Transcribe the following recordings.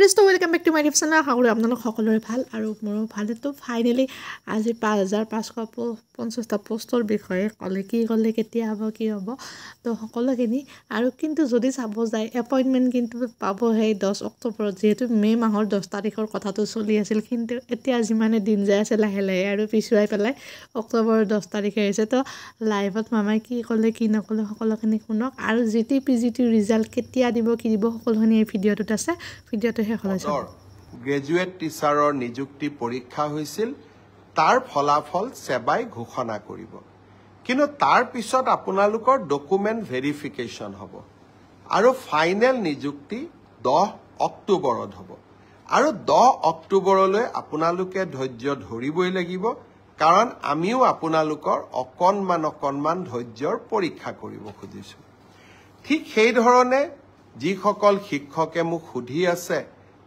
Friends welcome back to my YouTube channel. আশা কৰোঁ আপোনালোক সকলোৰে ভাল আৰু মোৰো ভালেতো। ফাইনেলি আজি 5550টা পোষ্টৰ বিষয়ে ক'লে কি ক'লে কেতিয়া হ'ব কি হ'ব তো সকলোখিনি আৰু কিন্তু যদি চাব যায় এপইণ্টমেণ্ট কিন্তু পাবহে 10 অক্টোবৰত, যিহেতু মে' মাহৰ 10 তাৰিখৰ কথাটো চলি আছিল, কিন্তু এতিয়া যিমানে দিন যায় আছে লাহে লাহে আৰু পিছুৱাই পেলাই অক্টোবৰৰ 10 তাৰিখে হৈছে। তো লাইভত মামাই কি ক'লে কি নক'লে সকলোখিনি শুনক আৰু GT ৰিজাল্ট কেতিয়া দিব কি দিব সকলোখিনি এই ভিডিঅ'টোত আছে। ভিডিঅ'টো শেষ হ'লে চাব। গ্ৰেজুৱেট টিচাৰৰ নিযুক্তি পৰীক্ষা হৈছিল, তাৰ ফলাফল সেবাই ঘোষণা কৰিব, কিন্তু তাৰ পিছত আপোনালোকৰ ডকুমেণ্ট ভেৰিফিকেশ্যন হ'ব আৰু ফাইনেল নিযুক্তি 10 অক্টোবৰত হ'ব। আৰু 10 অক্টোবৰলৈ আপোনালোকে ধৈৰ্য ধৰিবই লাগিব, কাৰণ আমিও আপোনালোকৰ অকণমান ধৈৰ্যৰ পৰীক্ষা কৰিব খুজিছোঁ। ঠিক সেইধৰণে যিসকল শিক্ষকে মোক সুধি আছে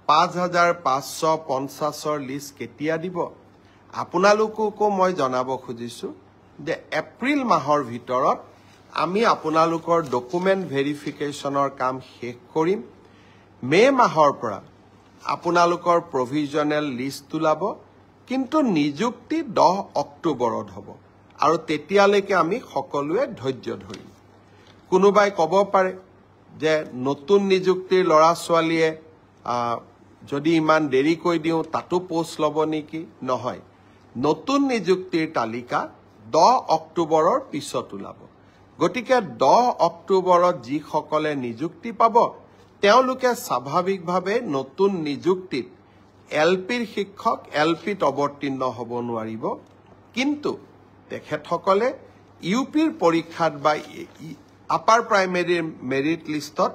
5550ৰ লিষ্ট কেতিয়া দিব, আপোনালোককো মই জনাব খুজিছোঁ যে এপ্ৰিল মাহৰ ভিতৰত আমি আপোনালোকৰ ডকুমেণ্ট ভেৰিফিকেশ্যনৰ কাম শেষ কৰিম। মে' মাহৰ পৰা আপোনালোকৰ প্ৰভিজনেল লিষ্ট ওলাব, কিন্তু নিযুক্তি 10 অক্টোবৰত হ'ব আৰু তেতিয়ালৈকে আমি সকলোৱে ধৈৰ্য ধৰিম। কোনোবাই ক'ব পাৰে যে নতুন নিযুক্তিৰ ল'ৰা ছোৱালীয়ে যদি ইমান দেৰিকৈ দিওঁ তাতো পোষ্ট ল'ব নেকি? নহয়, নতুন নিযুক্তিৰ তালিকা 10 অক্টোবৰৰ পিছত ওলাব। গতিকে 10 অক্টোবৰত যিসকলে নিযুক্তি পাব তেওঁলোকে স্বাভাৱিকভাৱে নতুন নিযুক্তিত LPৰ শিক্ষক LPত অৱতীৰ্ণ হ'ব নোৱাৰিব, কিন্তু তেখেতসকলে UPৰ পৰীক্ষাত বা আপাৰ প্ৰাইমেৰীৰ মেৰিট লিষ্টত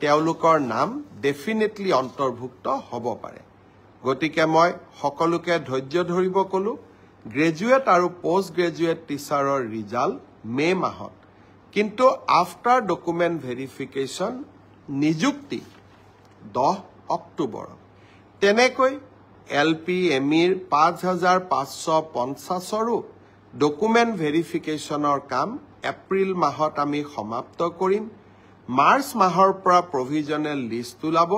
তেওঁলোকৰ নাম ডেফিনেটলি অন্তৰ্ভুক্ত হ'ব পাৰে। গতিকে মই সকলোকে ধৈৰ্য ধৰিব ক'লো। গ্ৰেজুৱেট আৰু পোষ্ট গ্ৰেজুৱেট টিচাৰৰ ৰিজাল্ট মে' মাহত, কিন্তু আফটাৰ ডকুমেণ্ট ভেৰিফিকেশ্যন নিযুক্তি 10 অক্টোবৰত। তেনেকৈ LP MEৰ 5550ৰো ডকুমেণ্ট ভেৰিফিকেশ্যনৰ কাম এপ্ৰিল মাহত আমি সমাপ্ত কৰিম। মাৰ্চ মাহৰ পৰা প্ৰভিজনেল লিষ্ট ওলাব